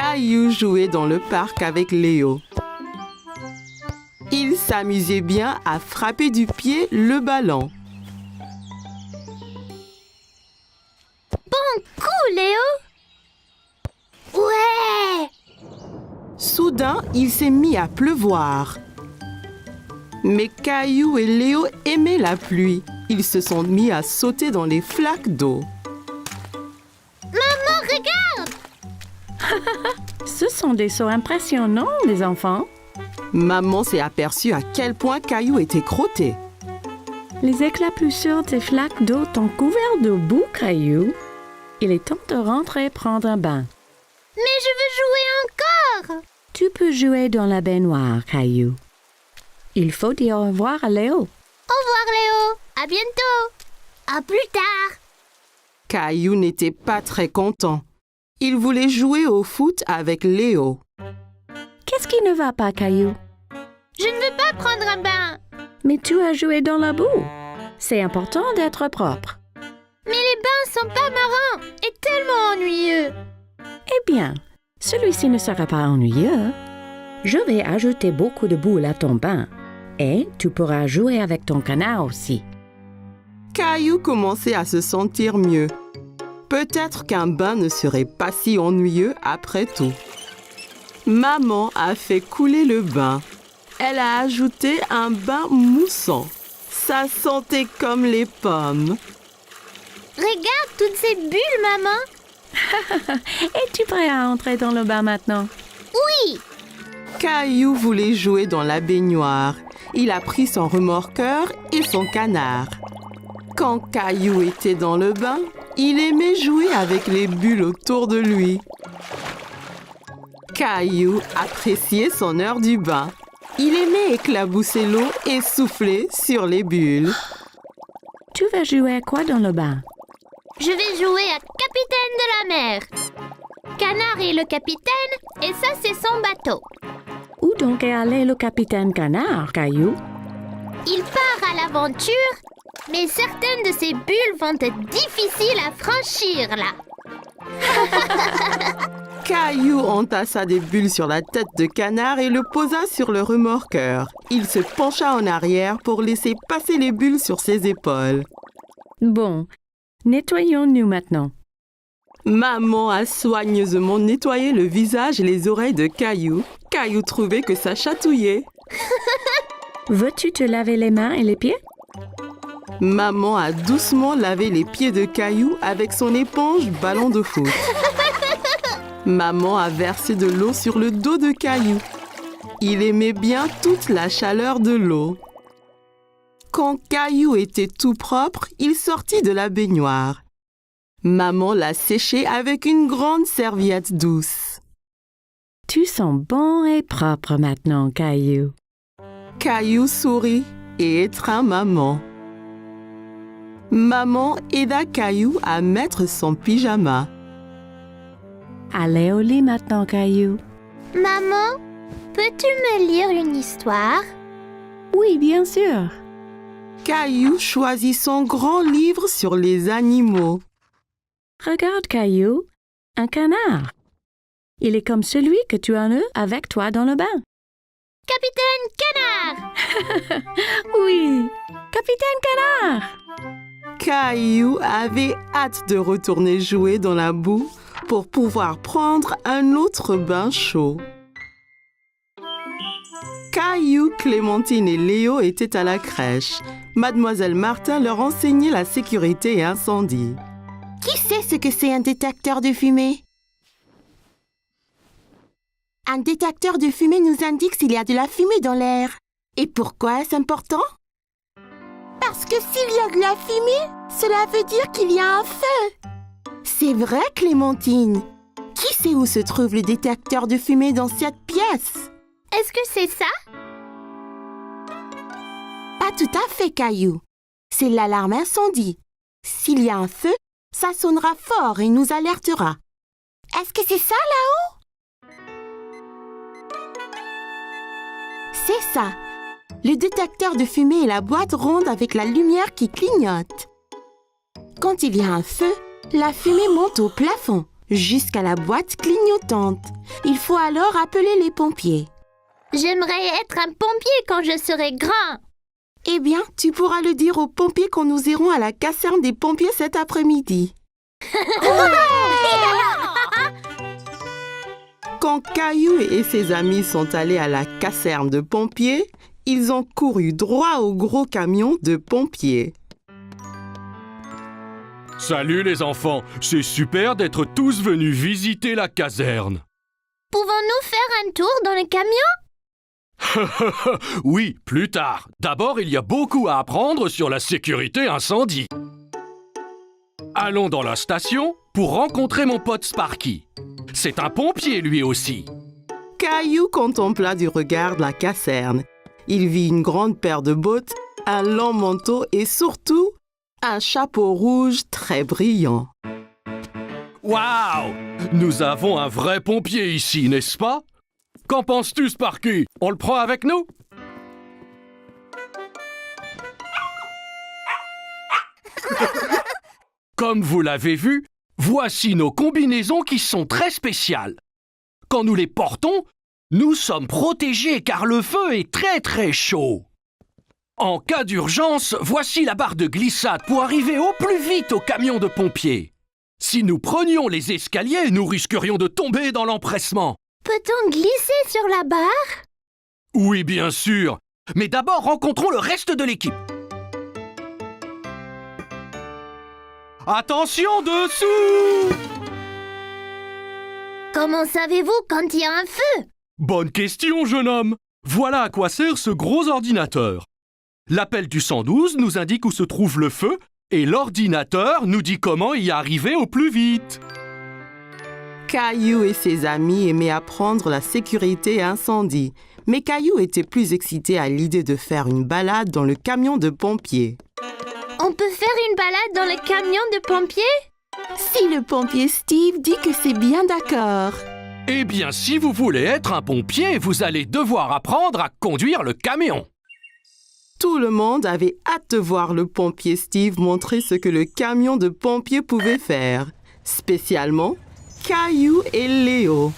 Caillou jouait dans le parc avec Léo. Il s'amusait bien à frapper du pied le ballon. Bon coup, Léo! Ouais! Soudain, il s'est mis à pleuvoir. Mais Caillou et Léo aimaient la pluie. Ils se sont mis à sauter dans les flaques d'eau. Maman, regarde! Ce sont des sauts impressionnants, les enfants. Maman s'est aperçue à quel point Caillou était crotté. Les éclaboussures des flaques d'eau t'ont couvert de boue, Caillou. Il est temps de rentrer prendre un bain. Mais je veux jouer encore! Tu peux jouer dans la baignoire, Caillou. Il faut dire au revoir à Léo. Au revoir, Léo! À bientôt! À plus tard! Caillou n'était pas très content. Il voulait jouer au foot avec Léo. Qu'est-ce qui ne va pas, Caillou? Je ne veux pas prendre un bain! Mais tu as joué dans la boue. C'est important d'être propre. Mais les bains sont pas marrants et tellement ennuyeux! Eh bien, celui-ci ne sera pas ennuyeux. Je vais ajouter beaucoup de boule à ton bain. Et tu pourras jouer avec ton canard aussi. Caillou commençait à se sentir mieux. Peut-être qu'un bain ne serait pas si ennuyeux après tout. Maman a fait couler le bain. Elle a ajouté un bain moussant. Ça sentait comme les pommes. Regarde toutes ces bulles, maman! Es-tu prêt à entrer dans le bain maintenant? Oui! Caillou voulait jouer dans la baignoire. Il a pris son remorqueur et son canard. Quand Caillou était dans le bain, il aimait jouer avec les bulles autour de lui. Caillou appréciait son heure du bain. Il aimait éclabousser l'eau et souffler sur les bulles. Tu vas jouer à quoi dans le bain? Je vais jouer à capitaine de la mer. Canard est le capitaine et ça, c'est son bateau. Où donc est allé le capitaine Canard, Caillou? Il part à l'aventure, mais certaines de ces bulles vont être difficiles à franchir, là. Caillou entassa des bulles sur la tête de Canard et le posa sur le remorqueur. Il se pencha en arrière pour laisser passer les bulles sur ses épaules. Bon, nettoyons-nous maintenant. Maman a soigneusement nettoyé le visage et les oreilles de Caillou. Caillou trouvait que ça chatouillait. Veux-tu te laver les mains et les pieds? Maman a doucement lavé les pieds de Caillou avec son éponge ballon de foot. Maman a versé de l'eau sur le dos de Caillou. Il aimait bien toute la chaleur de l'eau. Quand Caillou était tout propre, il sortit de la baignoire. Maman l'a séché avec une grande serviette douce. Tu sens bon et propre maintenant, Caillou. Caillou sourit et étreint maman. Maman aida Caillou à mettre son pyjama. Allez au lit maintenant, Caillou. Maman, peux-tu me lire une histoire? Oui, bien sûr. Caillou choisit son grand livre sur les animaux. Regarde, Caillou, un canard. Il est comme celui que tu as eu avec toi dans le bain. Capitaine Canard! Oui, Capitaine Canard! Caillou avait hâte de retourner jouer dans la boue pour pouvoir prendre un autre bain chaud. Caillou, Clémentine et Léo étaient à la crèche. Mademoiselle Martin leur enseignait la sécurité et incendie. Qui sait ce que c'est un détecteur de fumée? Un détecteur de fumée nous indique s'il y a de la fumée dans l'air. Et pourquoi est-ce important? Parce que s'il y a de la fumée, cela veut dire qu'il y a un feu. C'est vrai, Clémentine. Qui sait où se trouve le détecteur de fumée dans cette pièce? Est-ce que c'est ça? Pas tout à fait, Caillou. C'est l'alarme incendie. S'il y a un feu, ça sonnera fort et nous alertera. Est-ce que c'est ça là-haut? C'est ça. Le détecteur de fumée est la boîte ronde avec la lumière qui clignote. Quand il y a un feu, la fumée monte au plafond. jusqu'à la boîte clignotante. Il faut alors appeler les pompiers. J'aimerais être un pompier quand je serai grand. Eh bien, tu pourras le dire aux pompiers quand nous irons à la caserne des pompiers cet après-midi. Quand Caillou et ses amis sont allés à la caserne de pompiers, ils ont couru droit au gros camion de pompiers. Salut les enfants, c'est super d'être tous venus visiter la caserne. Pouvons-nous faire un tour dans le camion? Oui, plus tard. D'abord, il y a beaucoup à apprendre sur la sécurité incendie. Allons dans la station pour rencontrer mon pote Sparky. C'est un pompier lui aussi. Caillou contempla du regard la caserne. Il vit une grande paire de bottes, un long manteau et surtout un chapeau rouge très brillant. Waouh! Nous avons un vrai pompier ici, n'est-ce pas? Qu'en penses-tu, Sparky? On le prend avec nous? Comme vous l'avez vu, voici nos combinaisons qui sont très spéciales. Quand nous les portons, nous sommes protégés car le feu est très très chaud. En cas d'urgence, voici la barre de glissade pour arriver au plus vite au camion de pompiers. Si nous prenions les escaliers, nous risquerions de tomber dans l'empressement. Peut-on glisser sur la barre? Oui, bien sûr. Mais d'abord, rencontrons le reste de l'équipe. Attention dessous! Comment savez-vous quand il y a un feu? Bonne question, jeune homme. Voilà à quoi sert ce gros ordinateur. L'appel du 112 nous indique où se trouve le feu et l'ordinateur nous dit comment y arriver au plus vite. Caillou et ses amis aimaient apprendre la sécurité incendie, mais Caillou était plus excité à l'idée de faire une balade dans le camion de pompiers. On peut faire une balade dans le camion de pompiers? Si le pompier Steve dit que c'est bien d'accord. Eh bien, si vous voulez être un pompier, vous allez devoir apprendre à conduire le camion. Tout le monde avait hâte de voir le pompier Steve montrer ce que le camion de pompiers pouvait faire, spécialement Caillou et Léo.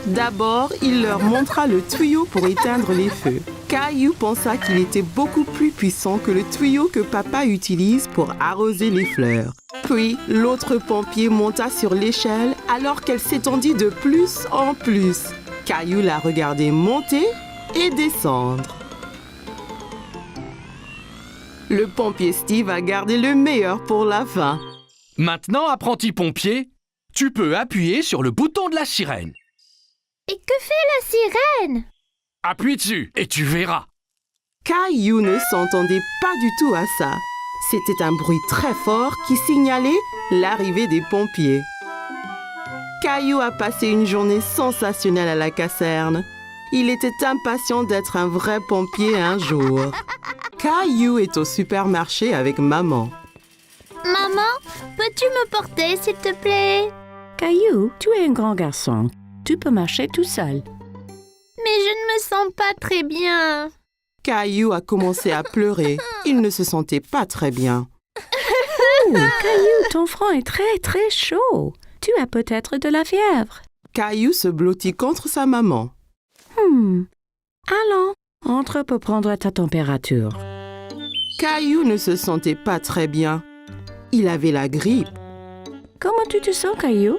D'abord, il leur montra le tuyau pour éteindre les feux. Caillou pensa qu'il était beaucoup plus puissant que le tuyau que papa utilise pour arroser les fleurs. Puis, l'autre pompier monta sur l'échelle alors qu'elle s'étendit de plus en plus. Caillou la regardait monter et descendre. Le pompier Steve a gardé le meilleur pour la fin. Maintenant, apprenti pompier, tu peux appuyer sur le bouton de la sirène. Et que fait la sirène? Appuie dessus et tu verras. Caillou ne s'entendait pas du tout à ça. C'était un bruit très fort qui signalait l'arrivée des pompiers. Caillou a passé une journée sensationnelle à la caserne. Il était impatient d'être un vrai pompier un jour. Caillou est au supermarché avec maman. Maman, peux-tu me porter, s'il te plaît? Caillou, tu es un grand garçon. Tu peux marcher tout seul. Mais je ne me sens pas très bien. Caillou a commencé à pleurer. Il ne se sentait pas très bien. Oh, Caillou, ton front est très, très chaud. Tu as peut-être de la fièvre. Caillou se blottit contre sa maman. Allons, entre pour prendre ta température. Caillou ne se sentait pas très bien. Il avait la grippe. Comment tu te sens, Caillou?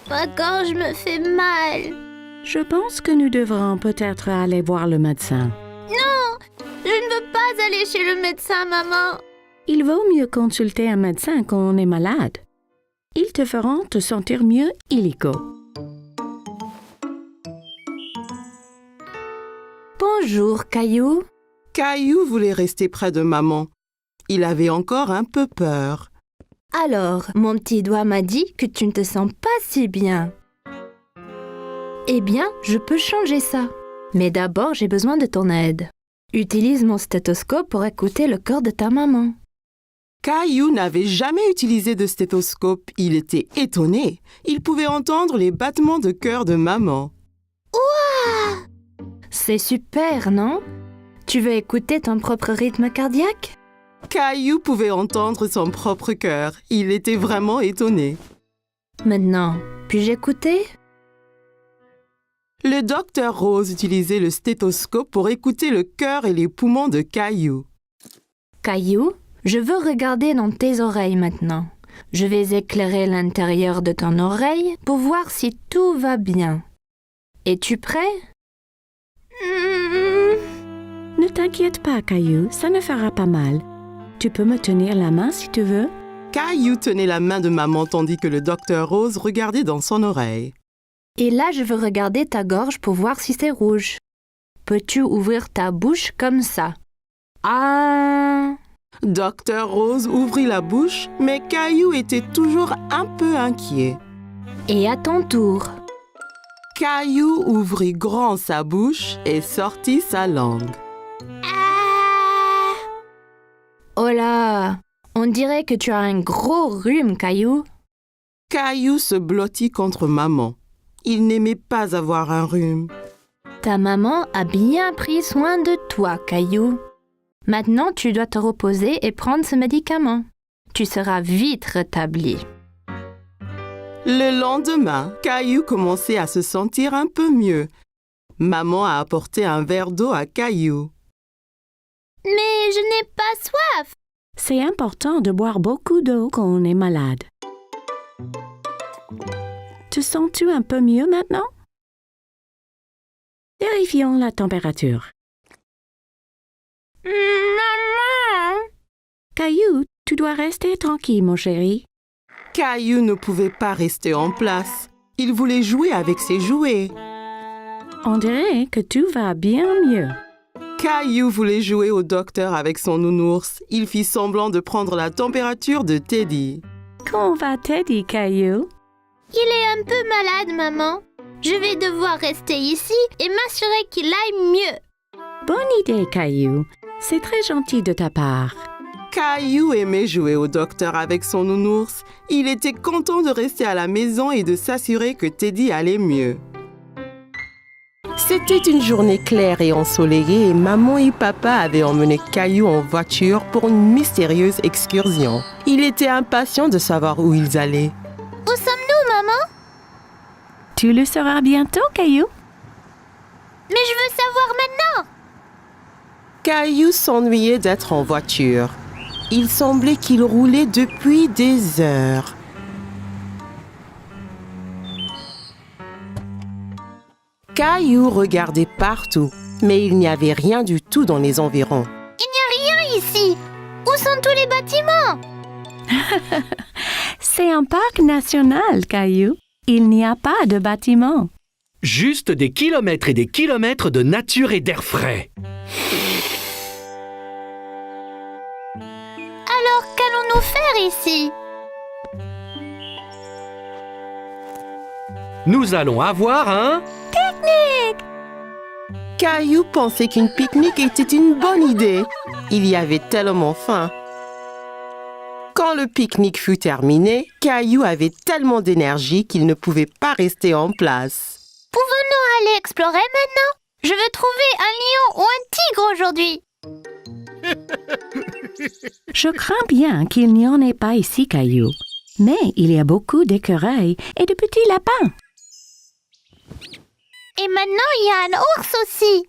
Ma gorge me fait mal. Je pense que nous devrons peut-être aller voir le médecin. Non, je ne veux pas aller chez le médecin, maman. Il vaut mieux consulter un médecin quand on est malade. Ils te feront te sentir mieux illico. Bonjour, Caillou. Caillou voulait rester près de maman. Il avait encore un peu peur. Alors, mon petit doigt m'a dit que tu ne te sens pas si bien. Eh bien, je peux changer ça. Mais d'abord, j'ai besoin de ton aide. Utilise mon stéthoscope pour écouter le cœur de ta maman. Caillou n'avait jamais utilisé de stéthoscope. Il était étonné. Il pouvait entendre les battements de cœur de maman. C'est super, non? Tu veux écouter ton propre rythme cardiaque? Caillou pouvait entendre son propre cœur. Il était vraiment étonné. Maintenant, puis-je écouter? Le docteur Rose utilisait le stéthoscope pour écouter le cœur et les poumons de Caillou. Caillou, je veux regarder dans tes oreilles maintenant. Je vais éclairer l'intérieur de ton oreille pour voir si tout va bien. Es-tu prêt? Ne t'inquiète pas, Caillou, ça ne fera pas mal. Tu peux me tenir la main si tu veux. Caillou tenait la main de maman tandis que le docteur Rose regardait dans son oreille. Et là, je veux regarder ta gorge pour voir si c'est rouge. Peux-tu ouvrir ta bouche comme ça? Ah! Docteur Rose ouvrit la bouche, mais Caillou était toujours un peu inquiet. Et à ton tour. Caillou ouvrit grand sa bouche et sortit sa langue. Oh là! On dirait que tu as un gros rhume, Caillou. Caillou se blottit contre maman. Il n'aimait pas avoir un rhume. Ta maman a bien pris soin de toi, Caillou. Maintenant, tu dois te reposer et prendre ce médicament. Tu seras vite rétabli. Le lendemain, Caillou commençait à se sentir un peu mieux. Maman a apporté un verre d'eau à Caillou. Mais je n'ai pas soif. C'est important de boire beaucoup d'eau quand on est malade. Te sens-tu un peu mieux maintenant? Vérifions la température. Maman! Caillou, tu dois rester tranquille, mon chéri. Caillou ne pouvait pas rester en place. Il voulait jouer avec ses jouets. On dirait que tout va bien mieux. Caillou voulait jouer au docteur avec son nounours. Il fit semblant de prendre la température de Teddy. Comment va Teddy, Caillou? Il est un peu malade, maman. Je vais devoir rester ici et m'assurer qu'il aille mieux. Bonne idée, Caillou. C'est très gentil de ta part. Caillou aimait jouer au docteur avec son nounours. Il était content de rester à la maison et de s'assurer que Teddy allait mieux. C'était une journée claire et ensoleillée et maman et papa avaient emmené Caillou en voiture pour une mystérieuse excursion. Il était impatient de savoir où ils allaient. Où sommes-nous, maman? Tu le sauras bientôt, Caillou. Mais je veux savoir maintenant. Caillou s'ennuyait d'être en voiture. Il semblait qu'il roulait depuis des heures. Caillou regardait partout, mais il n'y avait rien du tout dans les environs. Il n'y a rien ici. Où sont tous les bâtiments? C'est un parc national, Caillou. Il n'y a pas de bâtiment. Juste des kilomètres et des kilomètres de nature et d'air frais. Alors, qu'allons-nous faire ici? Nous allons avoir un... Caillou pensait qu'une pique-nique était une bonne idée. Il y avait tellement faim. Quand le pique-nique fut terminé, Caillou avait tellement d'énergie qu'il ne pouvait pas rester en place. Pouvons-nous aller explorer maintenant? Je veux trouver un lion ou un tigre aujourd'hui. Je crains bien qu'il n'y en ait pas ici, Caillou. Mais il y a beaucoup d'écureuils et de petits lapins. Et maintenant, il y a un ours aussi.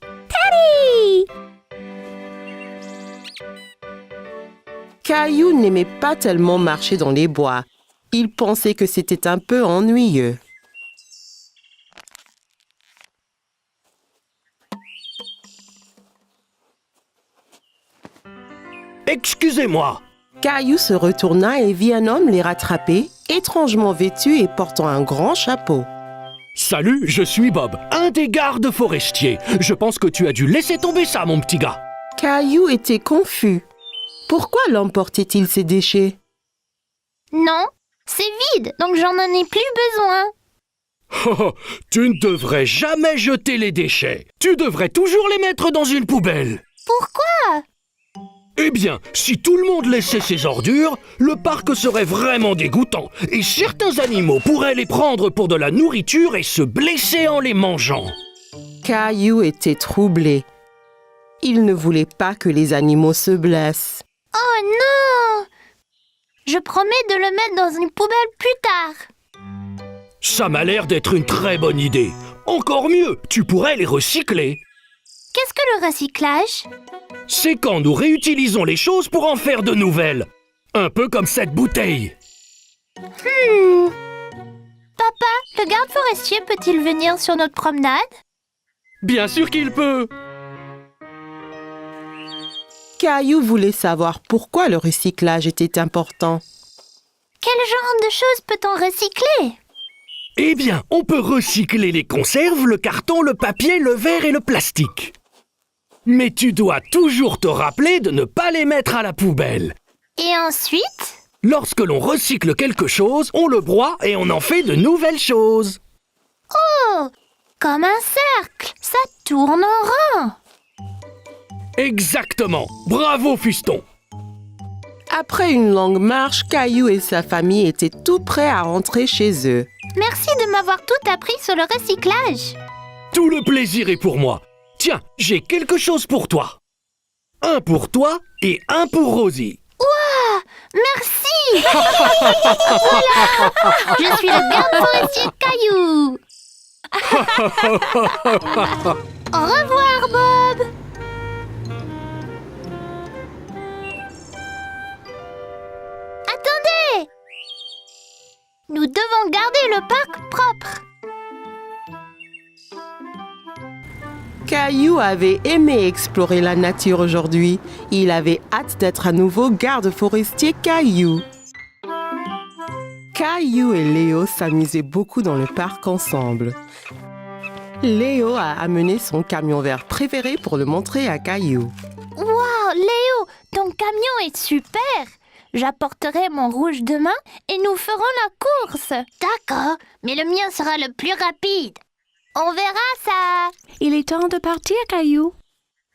Caillou n'aimait pas tellement marcher dans les bois. Il pensait que c'était un peu ennuyeux. Excusez-moi. Caillou se retourna et vit un homme les rattraper, étrangement vêtu et portant un grand chapeau. Salut, je suis Bob, un des gardes forestiers. Je pense que tu as dû laisser tomber ça, mon petit gars. Caillou était confus. Pourquoi l'homme portait-il ses déchets? Non, c'est vide, donc j'en ai plus besoin. Oh, tu ne devrais jamais jeter les déchets. Tu devrais toujours les mettre dans une poubelle. Pourquoi? Eh bien, si tout le monde laissait ses ordures, le parc serait vraiment dégoûtant et certains animaux pourraient les prendre pour de la nourriture et se blesser en les mangeant. Caillou était troublé. Il ne voulait pas que les animaux se blessent. Oh non! Je promets de le mettre dans une poubelle plus tard. Ça m'a l'air d'être une très bonne idée. Encore mieux, tu pourrais les recycler. Qu'est-ce que le recyclage? C'est quand nous réutilisons les choses pour en faire de nouvelles. Un peu comme cette bouteille. Papa, le garde forestier peut-il venir sur notre promenade? Bien sûr qu'il peut. Caillou voulait savoir pourquoi le recyclage était important. Quel genre de choses peut-on recycler? Eh bien, on peut recycler les conserves, le carton, le papier, le verre et le plastique. Mais tu dois toujours te rappeler de ne pas les mettre à la poubelle. Et ensuite? Lorsque l'on recycle quelque chose, on le broie et on en fait de nouvelles choses. Oh! Comme un cercle, ça tourne en rond. Exactement. Bravo, Fiston. Après une longue marche, Caillou et sa famille étaient tout prêts à rentrer chez eux. Merci de m'avoir tout appris sur le recyclage. Tout le plaisir est pour moi. Tiens, j'ai quelque chose pour toi. Un pour toi et un pour Rosie. Merci! Voilà! Je suis le garde forestier Caillou. Au revoir, Bob. Attendez! Nous devons garder le parc propre. Caillou avait aimé explorer la nature aujourd'hui. Il avait hâte d'être à nouveau garde forestier Caillou. Caillou et Léo s'amusaient beaucoup dans le parc ensemble. Léo a amené son camion vert préféré pour le montrer à Caillou. Wow, Léo, ton camion est super. J'apporterai mon rouge demain et nous ferons la course. D'accord, mais le mien sera le plus rapide. On verra ça. Il est temps de partir, Caillou.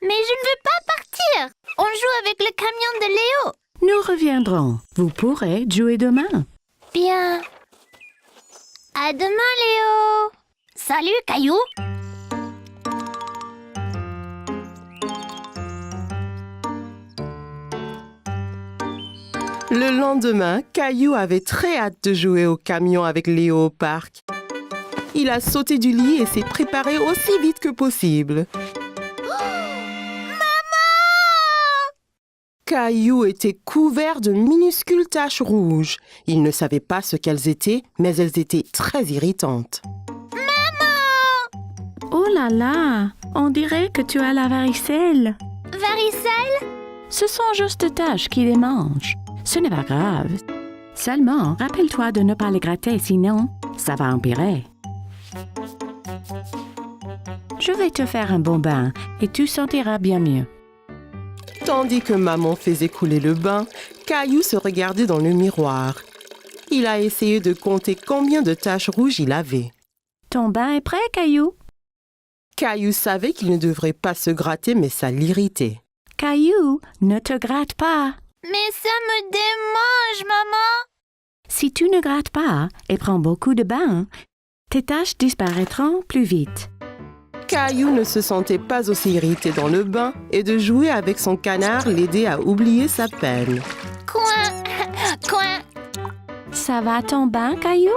Mais je ne veux pas partir. On joue avec le camion de Léo. Nous reviendrons. Vous pourrez jouer demain. Bien. À demain, Léo. Salut, Caillou. Le lendemain, Caillou avait très hâte de jouer au camion avec Léo au parc. Il a sauté du lit et s'est préparé aussi vite que possible. Caillou était couvert de minuscules taches rouges. Il ne savait pas ce qu'elles étaient, mais elles étaient très irritantes. Oh là là, on dirait que tu as la varicelle. Varicelle? Ce sont juste des taches qui les mangent. Ce n'est pas grave. Seulement, rappelle-toi de ne pas les gratter, sinon, ça va empirer. Je vais te faire un bon bain et tu sentiras bien mieux. Tandis que maman faisait couler le bain, Caillou se regardait dans le miroir. Il a essayé de compter combien de taches rouges il avait. Ton bain est prêt, Caillou? Caillou savait qu'il ne devrait pas se gratter, mais ça l'irritait. Caillou, ne te gratte pas. Mais ça me démange, maman. Si tu ne grattes pas et prends beaucoup de bains, tes taches disparaîtront plus vite. Caillou ne se sentait pas aussi irrité dans le bain et de jouer avec son canard l'aidait à oublier sa peine. Coin, coin. Ça va ton bain, Caillou?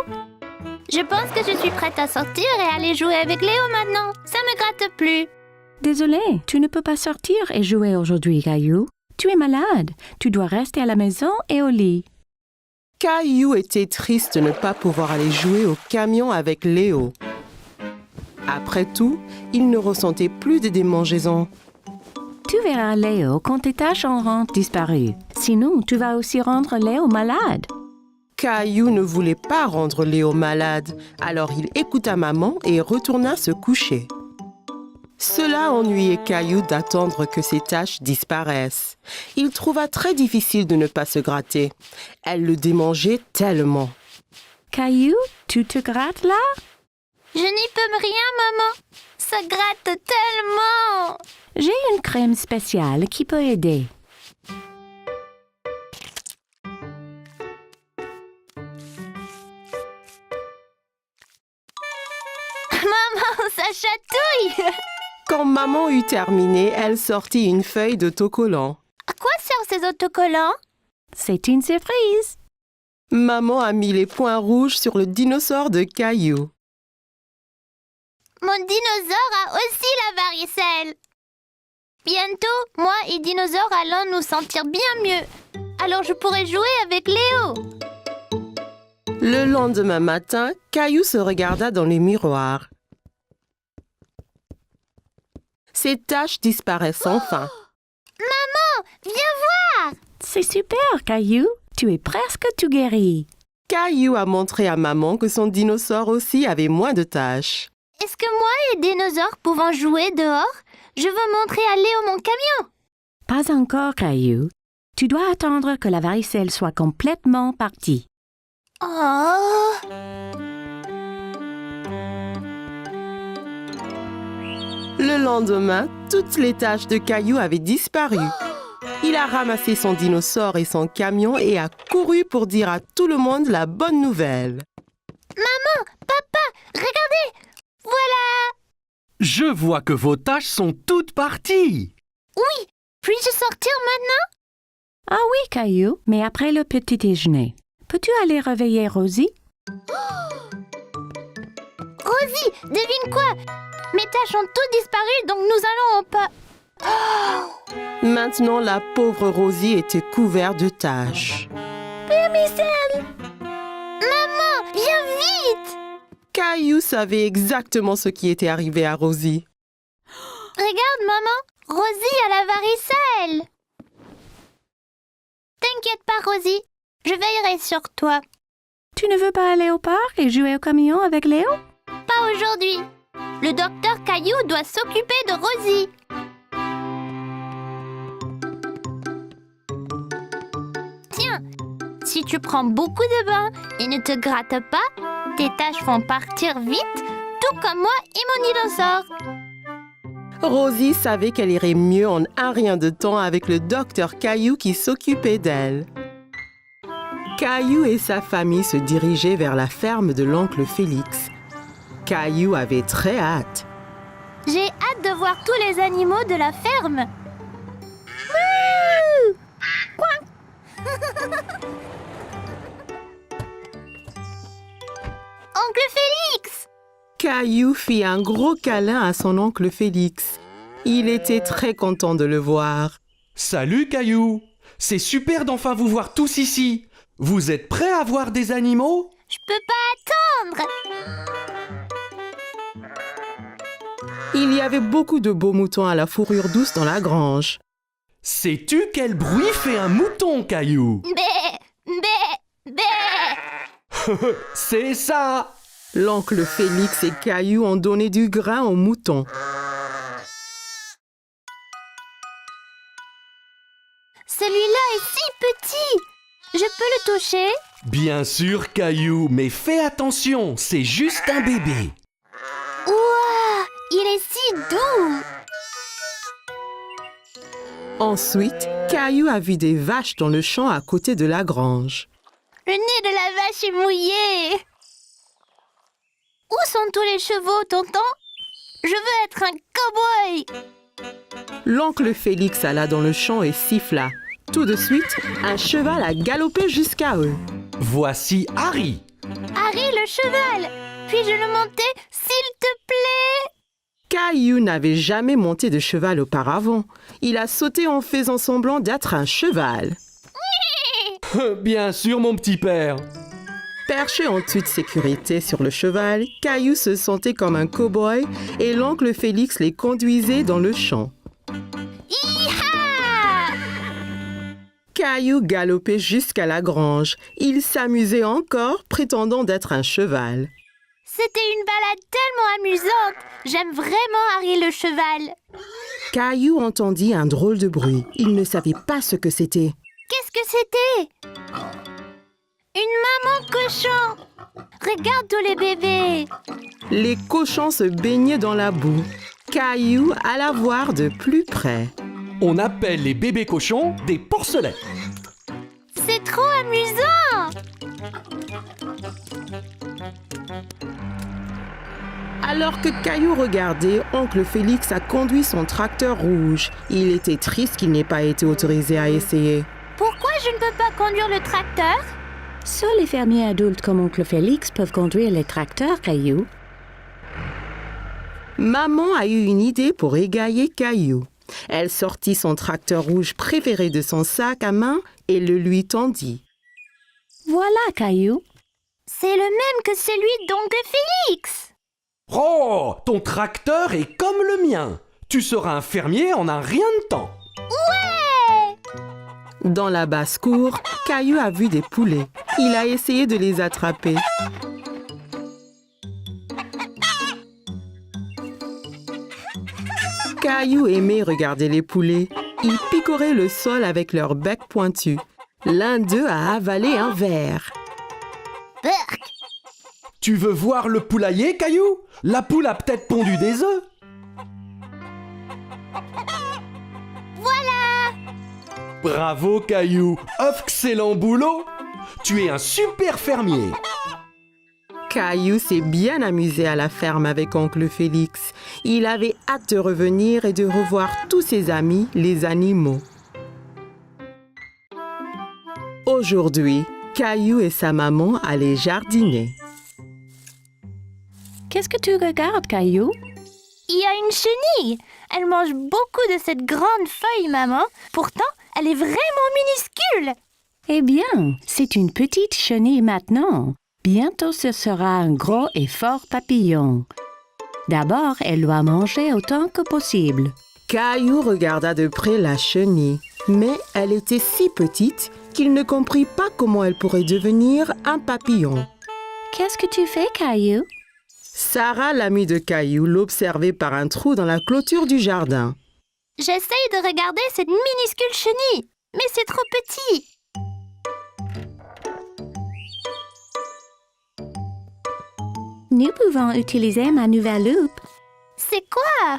Je pense que je suis prête à sortir et aller jouer avec Léo maintenant. Ça me gratte plus. Désolé, tu ne peux pas sortir et jouer aujourd'hui, Caillou. Tu es malade. Tu dois rester à la maison et au lit. Caillou était triste de ne pas pouvoir aller jouer au camion avec Léo. Après tout, il ne ressentait plus de démangeaisons. Tu verras Léo quand tes taches auront disparu. Sinon, tu vas aussi rendre Léo malade. Caillou ne voulait pas rendre Léo malade, alors il écouta maman et retourna se coucher. Cela ennuyait Caillou d'attendre que ses taches disparaissent. Il trouva très difficile de ne pas se gratter. Elle le démangeait tellement. Caillou, tu te grattes là? Je n'y peux rien, maman. Ça gratte tellement. J'ai une crème spéciale qui peut aider. Maman, ça chatouille. Quand maman eut terminé, elle sortit une feuille d'autocollant. À quoi sert ces autocollants? C'est une surprise. Maman a mis les points rouges sur le dinosaure de Caillou. Mon dinosaure a aussi la varicelle. Bientôt, moi et Dinosaure allons nous sentir bien mieux. Alors je pourrai jouer avec Léo. Le lendemain matin, Caillou se regarda dans le miroir. Ses taches disparaissent enfin. Maman, viens voir. C'est super, Caillou. Tu es presque tout guéri. Caillou a montré à maman que son dinosaure aussi avait moins de taches. Est-ce que moi et Dinosaure pouvons jouer dehors? Je veux montrer à Léo mon camion. Pas encore, Caillou. Tu dois attendre que la varicelle soit complètement partie. Oh. Le lendemain, toutes les taches de Caillou avaient disparu. Il a ramassé son dinosaure et son camion et a couru pour dire à tout le monde la bonne nouvelle. Maman, papa, regardez. Voilà. Je vois que vos tâches sont toutes parties. Oui, puis-je sortir maintenant? Ah oui, Caillou, mais après le petit déjeuner. Peux-tu aller réveiller Rosie? Rosie, devine quoi? Mes tâches ont toutes disparu, donc nous allons au pas. Maintenant, la pauvre Rosie était couverte de taches. Michel! Maman, viens vite! Caillou savait exactement ce qui était arrivé à Rosie. Regarde, maman, Rosie a la varicelle. T'inquiète pas, Rosie, je veillerai sur toi. Tu ne veux pas aller au parc et jouer au camion avec Léo? Pas aujourd'hui. Le docteur Caillou doit s'occuper de Rosie. Tiens, si tu prends beaucoup de bains et ne te grattes pas, tes taches vont partir vite, tout comme moi et mon dinosaure. Rosie savait qu'elle irait mieux en un rien de temps avec le docteur Caillou qui s'occupait d'elle. Caillou et sa famille se dirigeaient vers la ferme de l'oncle Félix. Caillou avait très hâte. J'ai hâte de voir tous les animaux de la ferme. Wouh! Oncle Félix! Caillou fit un gros câlin à son oncle Félix. Il était très content de le voir. Salut Caillou. C'est super d'enfin vous voir tous ici. Vous êtes prêts à voir des animaux? Je peux pas attendre! Il y avait beaucoup de beaux moutons à la fourrure douce dans la grange. Sais-tu quel bruit fait un mouton, Caillou? Bé! Bé! Bé! C'est ça! L'oncle Félix et Caillou ont donné du grain aux moutons. Celui-là est si petit! Je peux le toucher? Bien sûr, Caillou, mais fais attention, c'est juste un bébé. Ouah! Il est si doux! Ensuite, Caillou a vu des vaches dans le champ à côté de la grange. Le nez de la vache est mouillé! Où sont tous les chevaux, tonton? Je veux être un cow-boy! L'oncle Félix alla dans le champ et siffla. Tout de suite, un cheval a galopé jusqu'à eux. Voici Harry. Harry le cheval! Puis-je le monter, s'il te plaît? Caillou n'avait jamais monté de cheval auparavant. Il a sauté en faisant semblant d'être un cheval. Bien sûr, mon petit père. Perché en toute sécurité sur le cheval, Caillou se sentait comme un cow-boy et l'oncle Félix les conduisait dans le champ. Hi-ha! Caillou galopait jusqu'à la grange. Il s'amusait encore, prétendant d'être un cheval. C'était une balade tellement amusante! J'aime vraiment Harry le cheval! Caillou entendit un drôle de bruit. Il ne savait pas ce que c'était. Qu'est-ce que c'était? Une maman cochon! Regarde tous les bébés! Les cochons se baignaient dans la boue. Caillou alla voir de plus près. On appelle les bébés cochons des porcelets. C'est trop amusant! À Alors que Caillou regardait, oncle Félix a conduit son tracteur rouge. Il était triste qu'il n'ait pas été autorisé à essayer. Pourquoi je ne peux pas conduire le tracteur? Seuls les fermiers adultes comme oncle Félix peuvent conduire les tracteurs, Caillou. Maman a eu une idée pour égayer Caillou. Elle sortit son tracteur rouge préféré de son sac à main et le lui tendit. Voilà, Caillou. C'est le même que celui d'oncle Félix. Oh, ton tracteur est comme le mien. Tu seras un fermier en un rien de temps. Ouais! Dans la basse-cour, Caillou a vu des poulets. Il a essayé de les attraper. Caillou aimait regarder les poulets. Ils picoraient le sol avec leur bec pointu. L'un d'eux a avalé un verre. Berk. Tu veux voir le poulailler, Caillou? La poule a peut-être pondu des œufs. Voilà! Bravo, Caillou. Excellent boulot. Tu es un super fermier. Caillou s'est bien amusé à la ferme avec oncle Félix. Il avait hâte de revenir et de revoir tous ses amis, les animaux. Aujourd'hui, Caillou et sa maman allaient jardiner. Qu'est-ce que tu regardes, Caillou? Il y a une chenille. Elle mange beaucoup de cette grande feuille, maman. Pourtant, elle est vraiment minuscule. Eh bien, c'est une petite chenille maintenant. Bientôt, ce sera un gros et fort papillon. D'abord, elle doit manger autant que possible. Caillou regarda de près la chenille, mais elle était si petite qu'il ne comprit pas comment elle pourrait devenir un papillon. Qu'est-ce que tu fais, Caillou? Sarah, l'amie de Caillou, l'observait par un trou dans la clôture du jardin. J'essaye de regarder cette minuscule chenille, mais c'est trop petit. Nous pouvons utiliser ma nouvelle loupe. C'est quoi?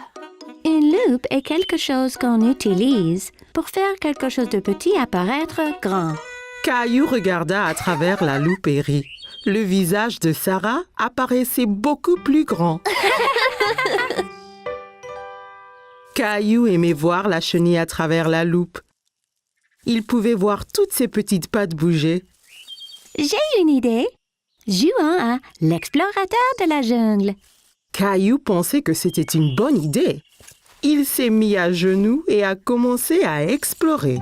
Une loupe est quelque chose qu'on utilise pour faire quelque chose de petit apparaître grand. Caillou regarda à travers la loupe et rit. Le visage de Sarah apparaissait beaucoup plus grand. Caillou aimait voir la chenille à travers la loupe. Il pouvait voir toutes ses petites pattes bouger. J'ai une idée. Jouons à l'explorateur de la jungle. Caillou pensait que c'était une bonne idée. Il s'est mis à genoux et a commencé à explorer.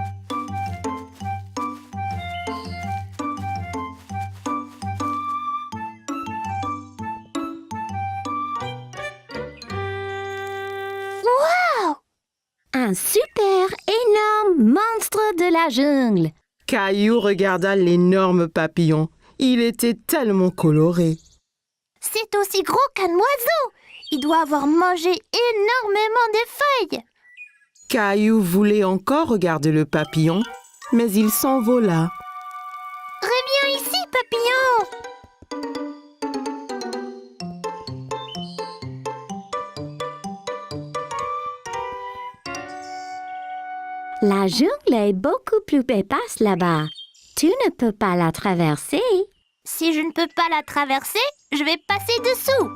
Un super énorme monstre de la jungle. Caillou regarda l'énorme papillon. Il était tellement coloré. C'est aussi gros qu'un oiseau. Il doit avoir mangé énormément de feuilles. Caillou voulait encore regarder le papillon, mais il s'envola. Reviens ici, papillon. La jungle est beaucoup plus épaisse là-bas. Tu ne peux pas la traverser. Si je ne peux pas la traverser, je vais passer dessous.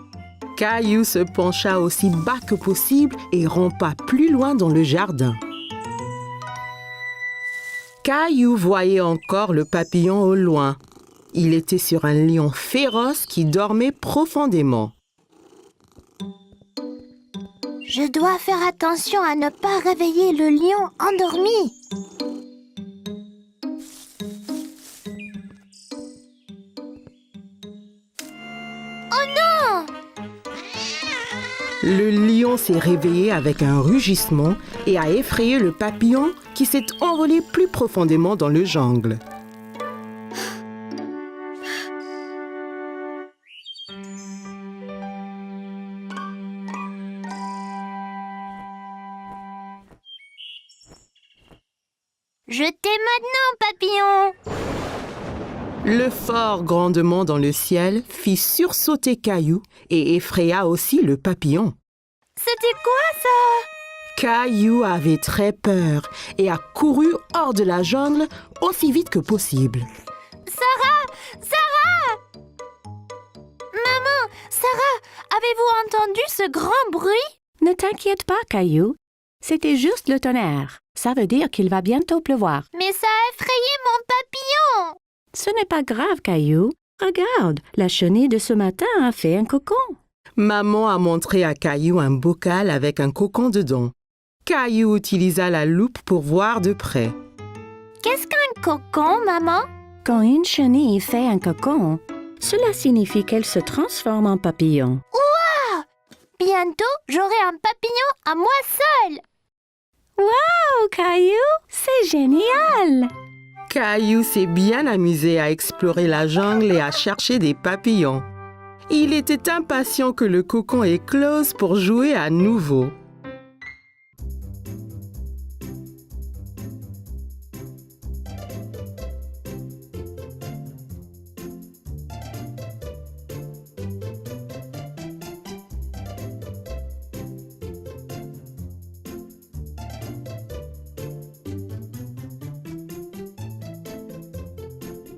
Caillou se pencha aussi bas que possible et rampa plus loin dans le jardin. Caillou voyait encore le papillon au loin. Il était sur un lion féroce qui dormait profondément. Je dois faire attention à ne pas réveiller le lion endormi. Oh non! Le lion s'est réveillé avec un rugissement et a effrayé le papillon qui s'est envolé plus profondément dans le jungle. Je t'ai maintenant, papillon. Le fort grandement dans le ciel fit sursauter Caillou et effraya aussi le papillon. C'était quoi ça? Caillou avait très peur et a couru hors de la jungle aussi vite que possible. Sarah! Sarah! Maman, Sarah, avez-vous entendu ce grand bruit? Ne t'inquiète pas, Caillou. C'était juste le tonnerre. Ça veut dire qu'il va bientôt pleuvoir. Mais ça a effrayé mon papillon! Ce n'est pas grave, Caillou. Regarde, la chenille de ce matin a fait un cocon. Maman a montré à Caillou un bocal avec un cocon dedans. Caillou utilisa la loupe pour voir de près. Qu'est-ce qu'un cocon, maman? Quand une chenille fait un cocon, cela signifie qu'elle se transforme en papillon. Bientôt, j'aurai un papillon à moi seule! Oh, Caillou, c'est génial! Caillou s'est bien amusé à explorer la jungle et à chercher des papillons. Il était impatient que le cocon éclose pour jouer à nouveau.